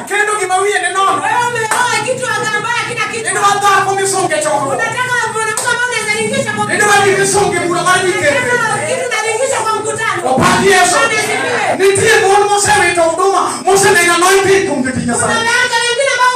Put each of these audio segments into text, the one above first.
Kendo kimawie nenono. Mose wito huduma, Mose na anointing kumtikia sana. Kuna wengine ambao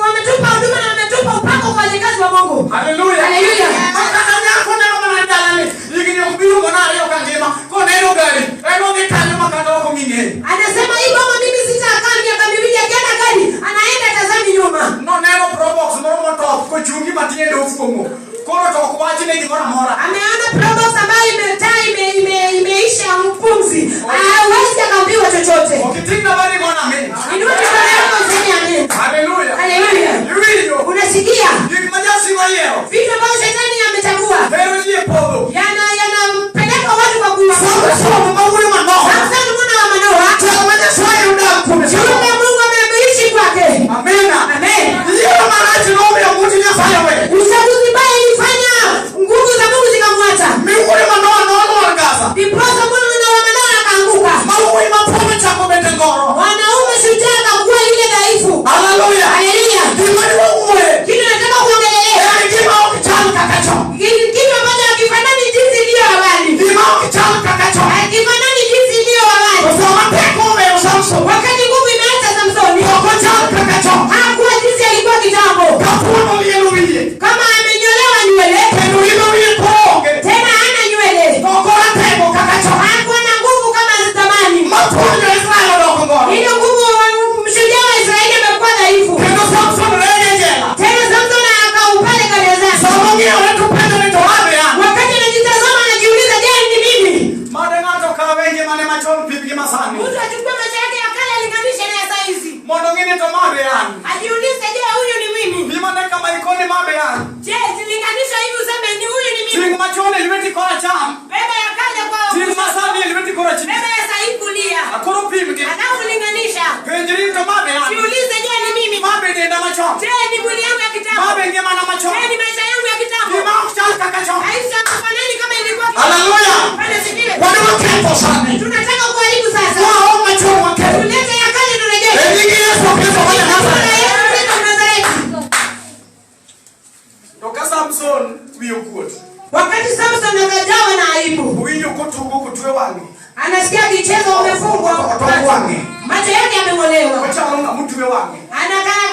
wametupa huduma na wametupa upako kwa kazi wa Mungu. Haleluya. Haleluya. Makanya kuna kama ndalani. Yiki kubiru mwana leo kangema. Kwa neno gari. Neno nikanya makata wako mingi. Anasema hii mama mimi sitakaa miaka miwili akienda gari. Anaenda tazami nyuma. No neno probox no moto kwa chungi matie ndio ufumo. Kono to kwa chini ni mora. Ameona probox ambayo imeisha mpumzi. Hawezi akaambiwa chochote. Ukitinga bali mwana mimi. Ndio tunasema useme amen. Haleluya. Haleluya. Yurio. Unasikia? Yikimajasi wao. Vitu ambavyo shetani amechagua. Leo ni podo. Yanampeleka watu kwa kuwa. Sasa maburi manoa. Sasa mwana wa manoa. Tuamanya swali undakume. Yule Mungu ameishi kwake. Amena. Amen. Ndio maana tunaomba ya Mungu ni afanye wewe. Uchaguzi mbaya ilifanya nguvu za Mungu zikamwacha. Minguni manoa wakaza. Diposa Mungu na manoa akaanguka. Maui mapome chako betengoro. Wanaume shujaa akakuwa ile dhaifu. Haleluya. Haleluya. Kimani wewe. Kitu nataka kuongelea. Kimao kichana kakacho. Kitu ambacho hakifanani jinsi iliyo awali. Kimao kichana kakacho. Hakifanani jinsi iliyo awali. Kwa mapeko ya Samson. Wakati nguvu imeacha Samsoni. Kwa kichana kakacho. Hakuwa jinsi alikuwa kitambo. Kafuno yeluye. Kama amenyolewa nywele. Kendo yeluye konge. Tena hana nywele. Kokora tebo kakacho. Hakuwa na nguvu kama zamani. Maponya Israeli ndokongoro. Ile nguvu mshujaa wa Israeli amekuwa dhaifu. Kendo Samson rejea. Tena Samson akaupale gerezani. Sababu anatupenda ni towabe yangu. Wakati anajitazama anajiuliza, je, ni mimi? Mada ngato kawa wengi mane machoni pipi masani. Mtu achukue maisha yake ya kale alinganishe na ya saa hizi. Mondo ngine to mabe yangu. Ajiulize, je, huyu ni mimi? Mima na kama ikoni mabe yangu. Je, zilinganisha hivi useme ni huyu ni mimi? Tingu machoni liweti kora cham. Beba ya kale kwa Tingu masani liweti kora chini. beba ya saa hii kulia. Akoro pipi ke. Anapolinganisha. Penjiri to mabe yangu. Jiulize, je, ni mimi? Mabe nenda machoni. Je, ni mwili yangu ya kitambo? Mabe ngema na machoni. Je, ni maisha yangu ya kitambo? Mima kuchana kakacho. Haisha kufanani kama ilikuwa kitambo. Haleluya. Bwana sifiwe. Wanu kepo sana. Tunataka kuharibu sasa. Wao machoni wake. Tulete ya kale turejeshe. Elingi Yesu Kristo wale Nazareth. Toka Samson wiyo kuot. Wakati Samson akajawa na aibu. Wiyo kutubu kutwe wangi. Anasikia kichezo umefungwa. Macho yake yameng'olewa. Wachalo na mtu we wangi.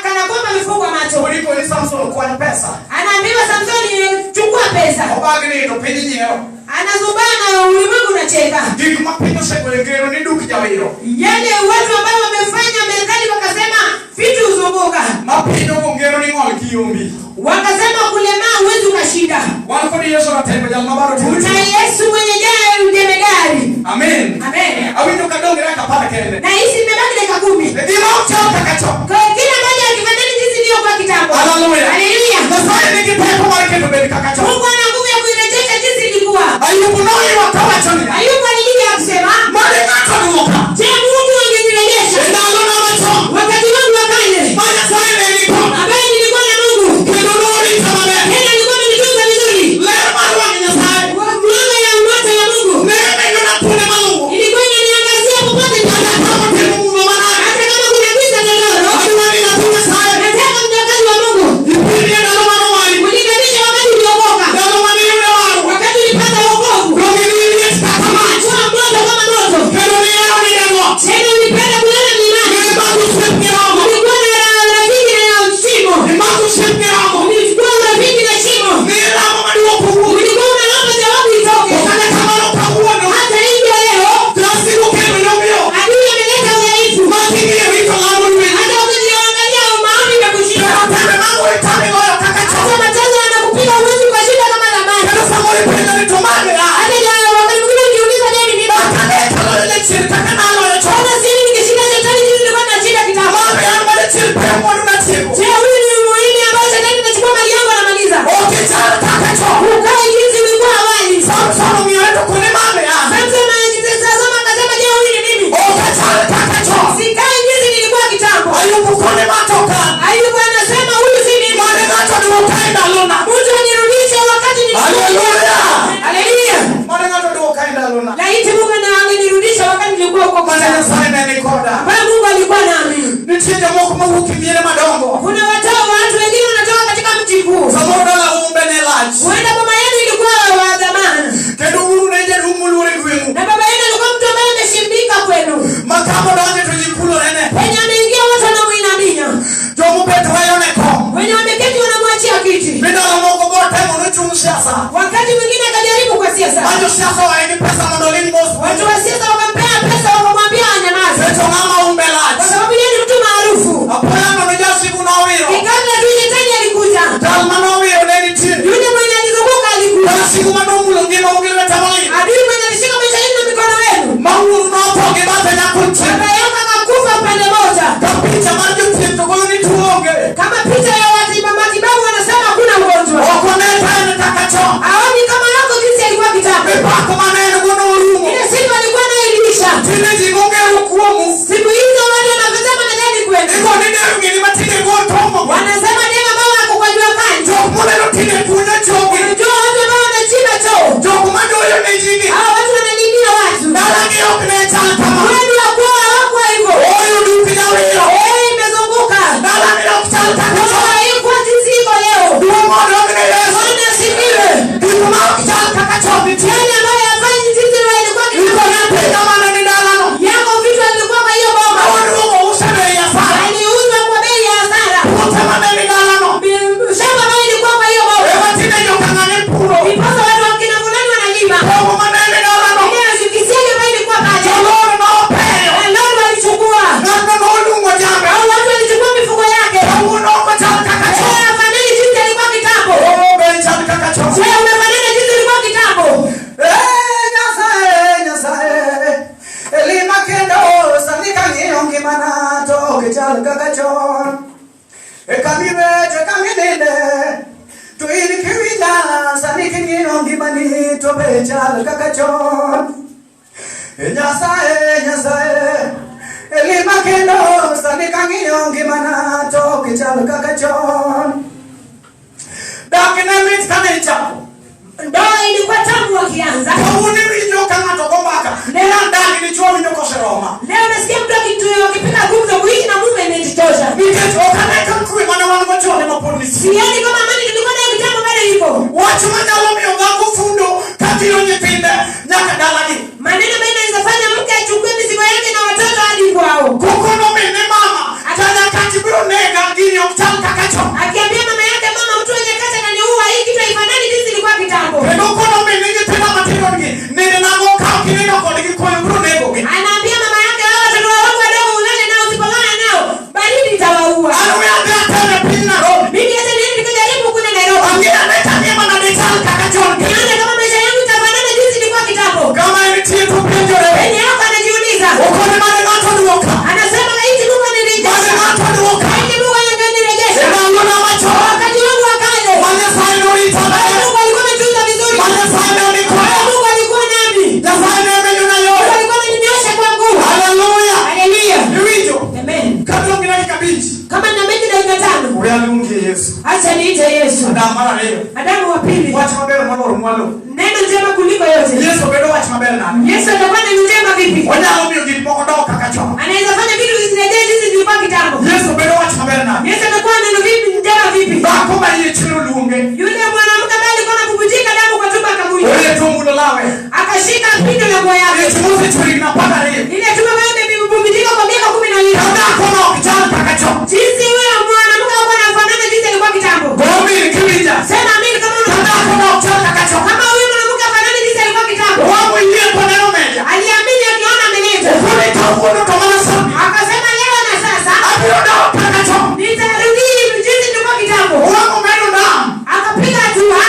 Kana kwamba amefungwa macho. Kuliko ni Samson kwa pesa. Anaambiwa Samsoni, chukua pesa. Obagni to pini nyero. Anazubana ulimwengu unacheka. Dik mapingo sekwelekero ni duki jawiro. Yale watu ambao wamefanya Marekani wakasema vitu uzunguka. Mapingo ngero ni ngol kiumbi. Wakasema kulemaa huwezi ukashinda. Walko ni Yesu atendo jal mabaro tu. Una Yesu mwenye jaya mjemedari. Amen. Amen. Awinyo kadongera kapala kende. Na hizi imebaki dakika 10. Ndimo chota kacho. Kwa kila moja akifanani jinsi ndio kwa kitambo. Haleluya. Haleluya. Nasema ni kipepo marketo beli kakacho. Mungu ana nguvu ya kuirejesha jinsi ilikuwa. Ayubu noi wakawa choni. Ayubu alilija kusema, Mali ngato duka. je, Mungu angenirejesha? Ndalo na macho. Wakati wangu wa kale. Maya swali ni kona. Ambaye nilikuwa na Mungu. Kendo nori tamame. Tena nilikuwa nimetunza vizuri. Leo marwa nyasai. Mwanga ya moto ya Mungu. Neema ina pule Mungu. Ilikuwa inaniangazia popote Hata kama ni Mungu maana. hata kama kuna giza ndogo. Watu wani na pule sai. Nataka mjakazi wa Mungu. Ipindi na loma wali. Ulinganisha wakati uliokoka. Ndio mani yule wao. Wakati ulipata wokovu. Rogi ni ni kama. Kwa moto kama moto. Kendo ni yao ni yango. Tena ulipenda kulala mlimani. Ni babu sepi yango. Ulikuwa na rafiki na shimo. Ni babu sepi yango. Ulikuwa na rafiki na shimo. Ni ramo maduo kuku. Ulikuwa unaomba jawabu itoke. Wakati kama no kabuo no. Hata hivyo leo Tunasiku kendo ndio. adui ameleta udhaifu. Matiki ya wito langu ni. Hata ukijiangalia maombi yakushinda. Hata mangu itani moyo kakacho. Hata machozi yanakupiga huwezi ukashinda kama zamani. Kendo samori penda ni tomane. Hata wakati mwingine ukiuliza je, ni nini? Kale kalo ile chirika kana lo ya chona. Hata sisi nikishinda shetani jinsi nilikuwa nashinda kitambo. Mama yangu bado chirika ya mwana na chiku. Je, huyu ni muhimi ambaye shetani anachukua mali yangu anamaliza? Okay, chana kakacho. Ukae jinsi ulikuwa awali. Samson mwetu kuni mame ya. Samson anajitazama akasema, je, huyu ni mimi? Okay, chana kakacho. Sikae jinsi nilikuwa kitambo. Ayubu kuni matoka. Ayubu anasema huyu si mimi. Mane ngato ni ukaenda luna. Mtu anirudishe wakati Haleluya. Haleluya. Mane ngato ni ukaenda luna. Laiti Mungu na angenirudisha wakati nilikuwa huko kwa Mane Mungu. sana ni koda. Bwana Mungu alikuwa nami. Nitinja moko mahuki miele madongo. Kuna watu wengine wanatoka katika mji kuu. Samoda la umbe ne lunch. Huenda mama yenu ilikuwa wa zamani. Kendo uru neje rumulure gwemu. Na baba yenu alikuwa mtu ambaye ameshindika kwenu. Makamo da Dala ndio kuchal kakacho. Haikuwa jinsi iko leo. Dumono ngine Yesu. Bwana asifiwe. Dumono kuchal kakacho. Yale ambayo hafanyi jinsi ilikuwa Iko na pesa maana ni dala no. yako vitu vilikuwa kwa hiyo boma. Aondoka useme ya sana. Aliuzwa kwa bei ya hasara. Kutama ni dala no. Shamba ambayo ilikuwa kwa hiyo boma. Wewe tena ndio kangane puro. Viposa watu wakina fulani wanalima. Kwa maana ni dala no. Ndio kisiagi ambayo ilikuwa pale. Lord no pay. Lord walichukua. Ngana no lungo jambe. Au watu walichukua mifugo yake. Mungu no kuchal kakacho. Afadhali jinsi ilikuwa kitambo. Oh bencha kakacho. Wewe unafanana jinsi ilikuwa kitambo. Nyasaye elima kendo sanika ngiongi manato kichal kakachon ekamiwe chekamidinde tuili kiwila sanika ngiongi manito bechal kakachon Nyasaye elima kendo sanika ngiongi manato kichal kakachon dakine mit kanichapo Ndoa ilikuwa tangu wakianza. Kauni winyo kama tokombaka. Nena ndani ni chuo winyo koseroma. Leo nasikia mtu akipika gumzo kuishi na mume imetosha. Niketo kaneka mkui mana wangu choni mapolisi. Sioni kama amani tulikuwa nayo kitambo bado ipo. Watu mandalo miongangu fundo kati yonye pinde nyaka dalani. Maneno ambayo inawezafanya mke achukue mizigo yake na watoto hadi kwao. Kukono mene mama. Atanya kati biro nega gini oktal kakacho. Akiambia mama yake, mama mtu wenye kata kaniua, hii kitu haifanani jinsi ilikuwa kitambo. Endo kono mene nge tena matiro nge. Nene nango kao kinega kodiki kwenye biro nego ge. Anaambia mama yake, hao watoto wangu wadogo ulale nao, usipolala nao baridi itawaua. Anuwe ate atene pina robi. Mimi hata niende nikajaribu kule Nairobi. Angia neta niema na detal kakacho. Nione kama maisha yangu itafanana jinsi ilikuwa kitambo. Kama initie tupenjo re. Penye hapa anajiuliza. Ukone mane ngato duoka. Anasema laiti Mungu anirejeshe. Mane ngato duoka. Laiti Mungu angenirejesha. Ema ngona macho. Wakati wangu wa kale. Mane saino itaba. Mungu alikuwa ametunza vizuri. Mane saino ni kwa. Mungu alikuwa nami. Ya saino amenyona yo. Mungu alikuwa ananinyosha kwa nguvu. Hallelujah. Haleluya. Niwijo. Amen. Kabla ngina kabiji. Kama nina mengi dakika 5. Ule alungi Yesu. Acha niite Yesu. Adam mara leo. Adamu wa pili. Wacha mabere mwanoro mwalo. Neno njema kuliko yote. Yesu bado wacha mabere na. Yesu atakuwa na njema vipi? Wanyalo mio gipoko do kakacho. Anaweza fanya vitu visirejee jinsi vilikuwa kitambo. Yesu bado wacha mabere na. Yesu atakuwa neno vipi njema vipi? Bako ba ye chiro luonge. Yule mwanamke ambaye alikuwa anapumzika damu kwa tumbo kaburi. Ole tumbulo lawe. Akashika pindo la nguo yake. Yesu mose chiri na pata leo. Ile tumbo ambayo imepumzika kwa miaka 12. Kada kono kichana kakacho. Jinsi huyo mwanamke alikuwa anafanana jinsi alikuwa kitambo. Gomi kibija. Sema amini kama Kada kono kichana kakacho. kama huyo mwanamke afanana jinsi alikuwa kitambo. Wamo yeye kwa neno meja. Aliamini akiona ameleta. Kule kafuno kama sabi. Akasema leo na sasa Abiro da kakacho. nitarudi jinsi nilikuwa kitambo. Wamo meno na. Akapiga hatua.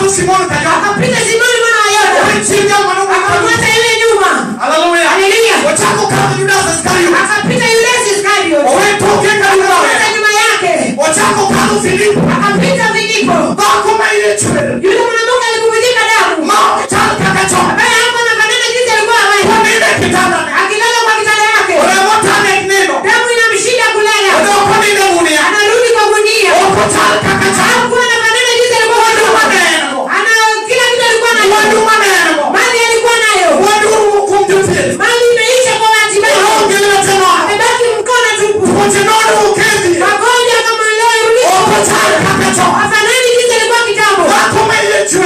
Kwa Simoni kajo. Akapiga Simoni mwana wa Yona. Chinja mwana wa Akamwacha yule nyuma. Hallelujah. Haleluya. Wachako kama Judas Iscariot. Akapita Yudasi Iskariot. Owe toke karibu nawe. Akapita nyuma yake. Wachako kama Filipo. Akapita Filipo. Bako maile chwe. Yule mwanamke alipumzika damu. Mao kitana kakacho. Ambaye hapo anafanana jinsi alikuwa awali. Kwa nini kitana? Akilala kwa kitanda yake. Ole motane neno. Damu inamshinda kulala. Ole kwa nini munia? Anarudi kwa gunia. Oko tana kakacho. Hakuwa anafanana jinsi alikuwa Wadu awali. maneno. Ana kila kitu alikuwa nayo. Wadu maneno. Mali alikuwa nayo. Wadu kumjutie. Mali imeisha kwa watu. Ongea tena. Amebaki mkono tupu. Wachinono ukezi. Magonjwa kama leo Oko tana kakacho. afanani jinsi alikuwa kitambo. Bako maile chwe.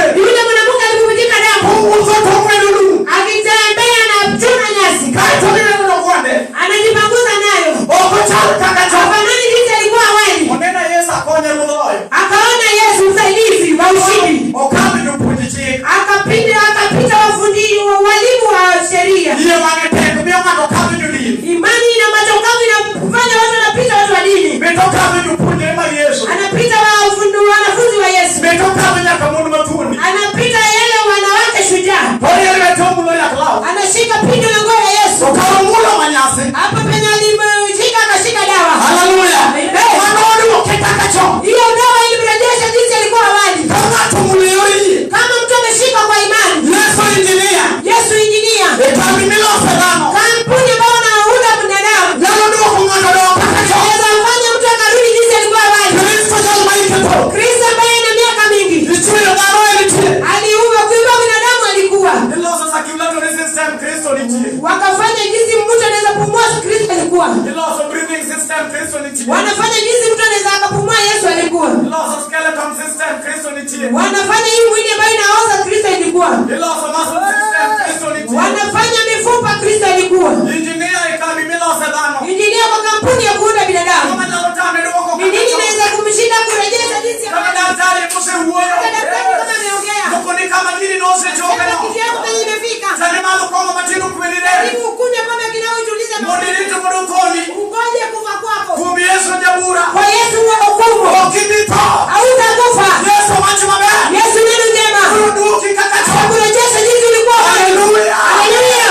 Iloso skeleton system Kristo ni tie. Wanafanya hii mwili ambayo inaoza Kristo ilikuwa. Iloso muscle system Kristo ni tie. Wanafanya mifupa Kristo ilikuwa. Engineer ikabi miloso dano. Engineer kwa kampuni ya kuunda binadamu. Kama nalotame doko. Ni nini inaweza kumshinda kurejesha jinsi ya kama daktari muse huoyo. daktari kama ameongea. Doko ni kama gini nose choka no. Kitu yako kwenye imefika. Sasa malo kama matino kuendelea. Hebu ukunywe pombe kidogo utulize moyo. Modirito modokoni. Ungoje kufa kwako. Kumi Yesu jabura. Kwa Yesu wa hukumu. Okibito. Hautakufa. Yesu macho mabaya. Yesu neno njema. Kuruduki kakacho. Kurejesha jinsi ulikuwa. Haleluya. Haleluya.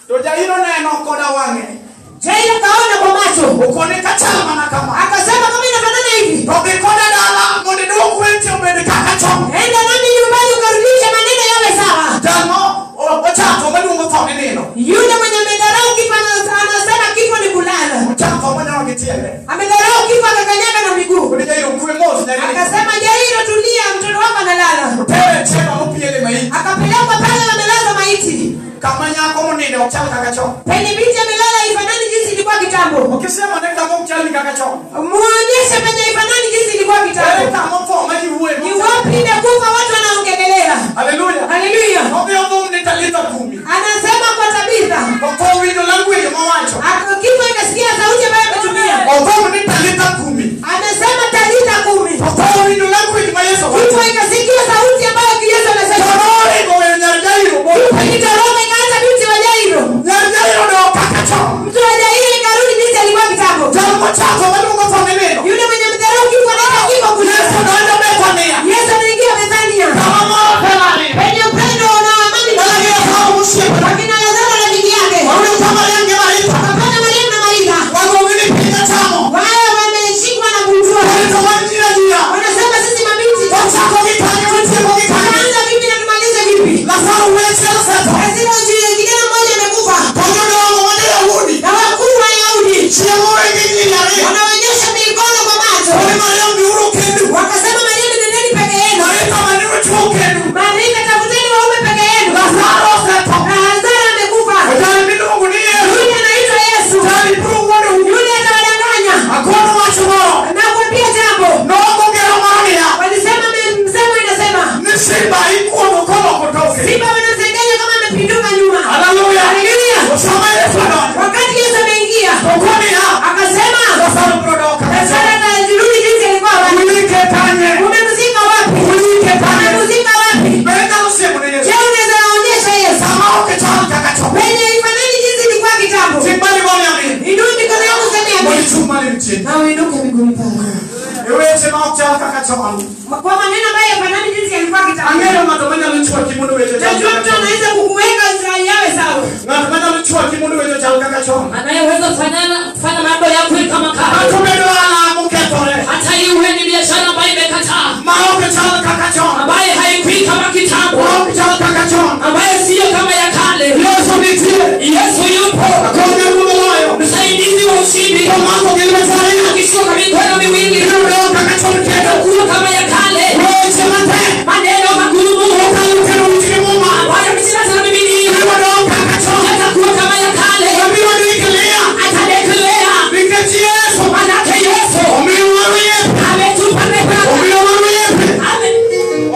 Toja hilo neno koda wange. Jairo kaona kwa macho. Ukone kachama na kama. Akasema kama inafanana hivi. Tobi koda dala mode doku ente ubende kakacho. Enda nami nyumbani ukarudisha maneno yawe sawa. Dano ochato madungo kwa neno. Yule mwenye amedharau kifo anasema kifo ni kulala. Ochato mwana wakitiende. Amedharau kifo akakanyaga na miguu. Kuni Jairo kuwe mozi na nini. Akasema Jairo tulia, mtoto wako analala. Pewe chema mupiele maiti. Akapelekwa pale wamelaza maiti. Kama nyako munene ochato kakacho. Penye binti amelala ifanani jinsi ilikuwa kitambo. Ukisema nenda mchali kakacho. Muonyeshe penye ifanani jinsi ilikuwa kitambo. Kama mfo maji uwe. Ni wapi imekufa watu wanaongelelea. Haleluya. Haleluya. Obi obo nitalita 10. Anasema kwa Tabitha. Kwa window langu ile mawacho. Kifo ikasikia sauti ambayo ametumia. Obo nitalita 10. Anasema talita 10. Kwa window langu ile Yesu. Kifo ikasikia sauti ambayo Yesu anasema. Torore kwa Jairo. Ikitoroka ikaanza binti wa Jairo. Jairo ndio kakacho. Mtu wa Jairo ikarudi jinsi alikuwa kitambo. Jambo chako bado unafanya neno. Yule mwenye mdharau kifo anaenda kifo kule. Yesu anaenda Bethania. Yesu anaingia Bethania. Kama pelani. Penye upendo na amani na wakina Lazaro na bibi yake. Wale kama yange maita. Wakapata Mariamu na Maria. Wako wili pinga chamo. Wao wameshikwa na kumjua. Wanasema sisi mabinti. Wachako kitani wote kwa kitani. Tunaanza vipi na tumalize vipi? Lazaro wewe sasa. Lazima ujue kijana mmoja amekufa. Pamoja na Wayahudi. Na wakuu wa Wayahudi. Sio wewe ngine yale. Wanaonyesha mikono kwa macho. Wale Mariamu ni urukedu. Wakasema Mariamu nendeni peke yenu. Maria maniwe tukedu. Maria tafuteni waume peke yenu. Lazaro sasa. Na Lazaro amekufa. Ujali Mungu ni Yesu. Yule anaitwa Yesu. Ujali Mungu ni Yule atawadanganya. Hakuna machoro. Na kuambia jambo. Nongo ngera Maria. Walisema msemo inasema. Ni simba iko mkono kutoke. Simba wanasengenya kama amepinduka nyuma. Haleluya. Haleluya. Usome Yesu anaona. Wakati Yesu ameingia. Ukoni ha. Akasema. Lazaro kuondoka. Lazaro atarudi jinsi alikuwa wapi? Ulike tanye. Umemzika wapi? Ulike tanye. Umemzika wapi? Benda useme ni Yesu. Je, unaweza onyesha Yesu? Kama ukitaka kakacho. Penye ifanani jinsi ilikuwa kitambo. Simbali bwana yami. Inua mikono yako sema yami. Mwalichuma ni mtini. Na uinuke miguuni pako. Ewe sema ukitaka kakacho. Kwa maneno ambayo yafanani jinsi yalikuwa kitambo. Angelo matomanya lichwa kimundu wecho. Najua mtu anaweza kukuweka Israeli yawe sawa. Matomanya lichwa kimundu wecho cha kakacho. Anayeweza kufanya mambo yako kama kale. Atumelo ala muketore. Hata iwe ni biashara ambayo imekataa. Maoke cha kakacho. Ambaye haikui kama kitambo. Maoke cha kakacho. Ambaye sio kama ya kale. Yesu nitie. Yesu yupo. Akonye mwoyo. Msaidizi wa ushindi. Kwa mambo gilmezari. Akishuka mikono miwili. Ndio kakacho mketo. Kuwa kama ya kale. Wewe sema Maneno magumu. ukalitero mtimuma. Ambayo msina sana Biblia. Ndio kakacho. Atakuwa kama ya kale. Ambiwa nikelea. Atadekelea. Niketi Yesu. Manake Yesu. Umiwaruye. Ametupa neema. Umiwaruye.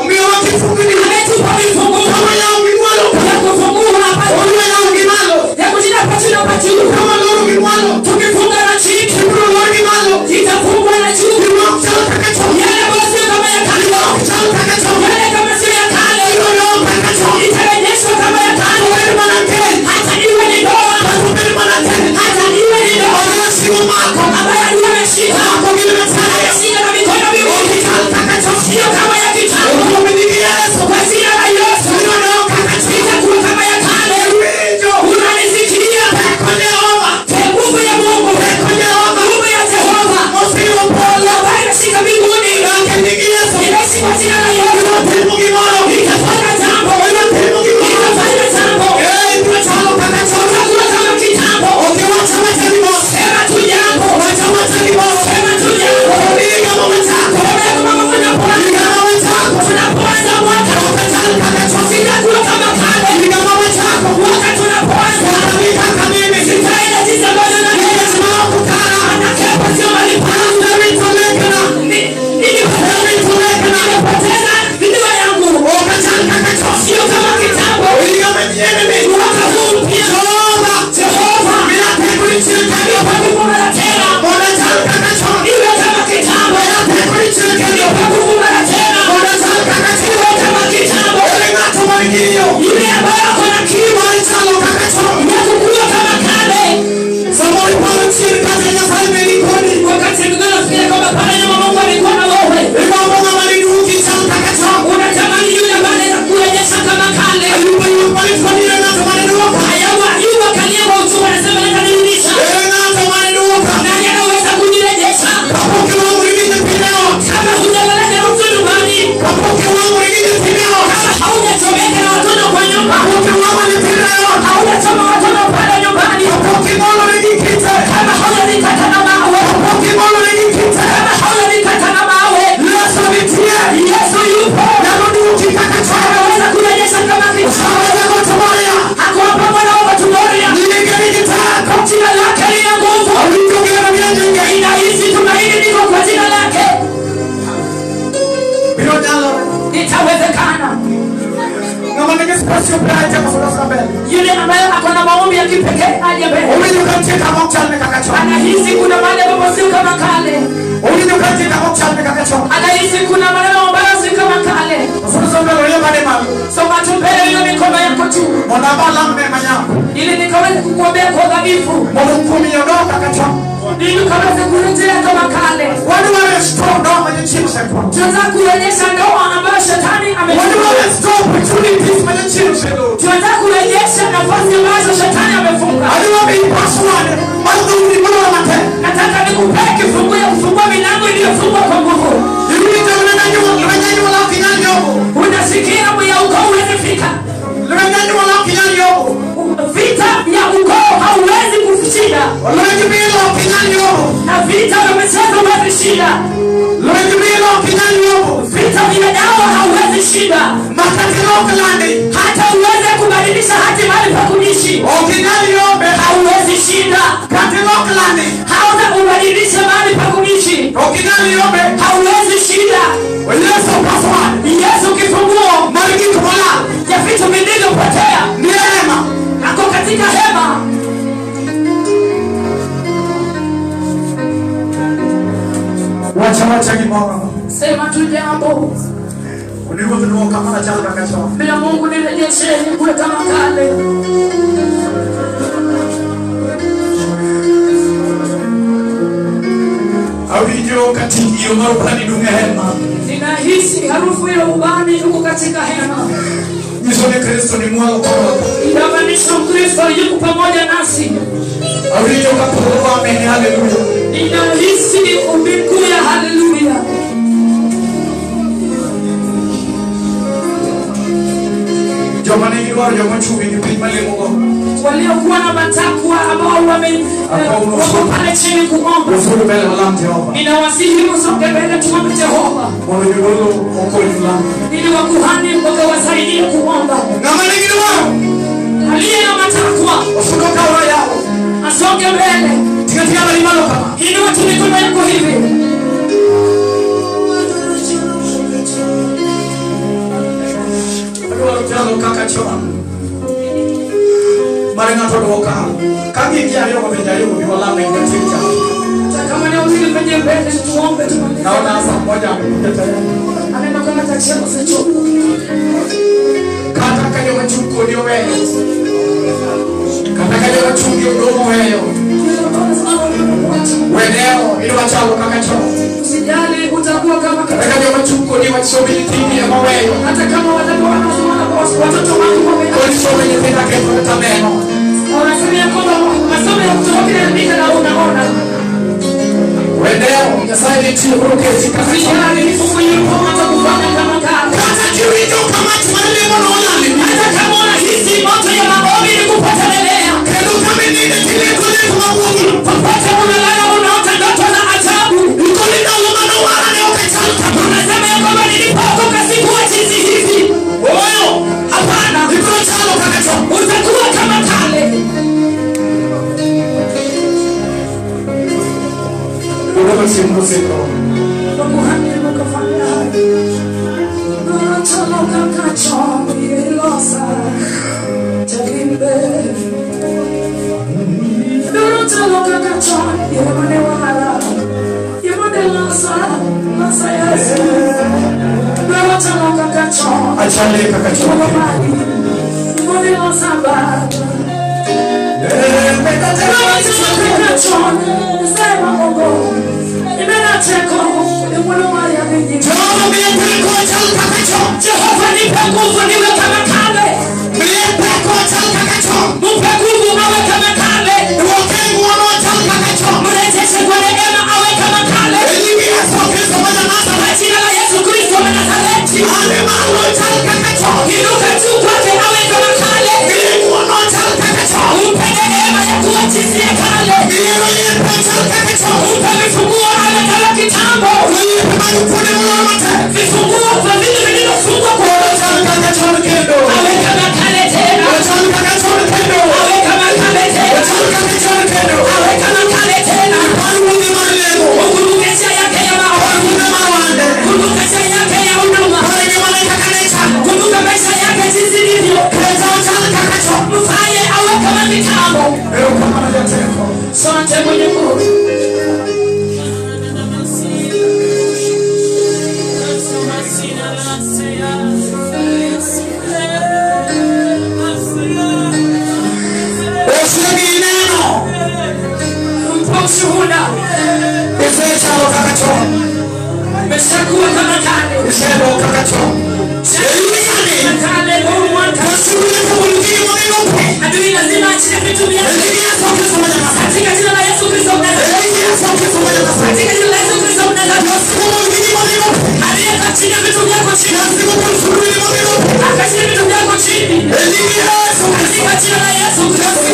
Umiwakifunguni. Ametupa vifungu. Kama ya umimwalo. Ya kufungua hapa. Umiwa ya umimalo. Ya kujina pachino pachino. Kama loro umimwalo. Tukifunga na chiki. ninahisi tumaini liko kwa jina lake. Itawezekana. Yule ambaye ako na maombi ya kipekee aje mbele. Anahisi kuna mahali ambapo si kama kale. Anahisi kuna maneno ambayo si kama kale. Soma tu mbele hiyo mikono yako tu. Ili nikaweze kukuombea kwa dhaifu. Ili ukaweze kurejea kama kale. Tunataka kurejesha ndoa ambayo shetani tunataka kurejesha nafasi ambazo shetani amefunga. Nataka nikupee kifunguo ya kufungua milango iliyofungwa kwa nguvu. Unasikia ya ukoo huwezi fika. Vita ya ukoo hauwezi kushinda. Na vita vya michezo huwezi shinda. Vita vya dawa hauwezi shinda. Hata uweze kubadilisha hati mahali pa kuishi hauwezi shinda. Hata ubadilishe mahali pa kuishi hauwezi shinda. Yesu kifunguo ya vitu vilivyopotea ako katika hema. Wacha kibao. Sema tu jambo. Bila Mungu nirejeshe kuwe kama kale. Ninahisi harufu ya ubani yuko katika hema. Inamaanisha Kristo yuko pamoja nasi. Ninahisi mbingu ya haleluya. Waliokuwa na matakwa ambao wako pale chini kuomba. Ninawasihi msonge mbele tuombe Jehova. Ili wakuhani wakawasaidie kuomba. Aliye na matakwa asonge mbele. Inua tu mikono yako hivi. Kama leo hili penye mbele tuombe tumalize. Naona hapa mmoja Anaenda kama tachemo secho. Kata kaje machuko ndio wewe. Kata kaje machuko ndio wewe. Weneo ili wachao kakacho. Usijali utakuwa kama kata kaje machuko ni wasomi tini ya wewe. Hata kama watakuwa wanasoma na watoto wako wame. Walisoma ni tena kwa tameno. Wanasema kwamba masomo ya kutoka kile ndika na unaona. Weneo yasaidi chiruke sikafishani Mungu yupo hata kufanya kama kale. Hata jiwito kama tumale mwana. Hata kama unahisi moto ya maombi ni kupotelelea. Kero kama nini kile kule kwa Mungu. Popote unalala unaota ndoto za ajabu. Uko ndio maana wala ni ukachana. Unasema ya kwamba nilipotoka sikuwa jinsi hivi. Oyo, hapana. Iko chalo kakacho. Utakuwa kama kale. Ndio simbo. Mungu mkafanya haya. Chalo kakacho yelosa. Talimbe. Ndio chalo kakacho yemane wala. Yemane losa. Losa Yesu. Ndio chalo kakacho. Achale kakacho. Yemane losa ba. Sema Mungu nimenacheko nimwona ya mingi Jehova nipe nguvu niwe kama kale nipe nguvu awe kama kale mrejeshe kwa neema awe kama kale kwa jina la Yesu Kristo wa Nazareti inuka juu kwake awe kama kale umpe neema ya kuwa jinsi ya kale umpe mifumo makale. Isendo kakacho. Selimani. Makale mwaka. Wasubiri kwa mwingine mwenyewe. Adui lazima achie vitu vyake. Yesu Kristo mwenyewe. Katika jina la Yesu Kristo mnazareti. Yesu Kristo mwenyewe. Katika jina la Yesu Kristo mnazareti. Aliweka chini vitu vyako chini. Akachini vitu vyako chini. Katika jina la Yesu Kristo.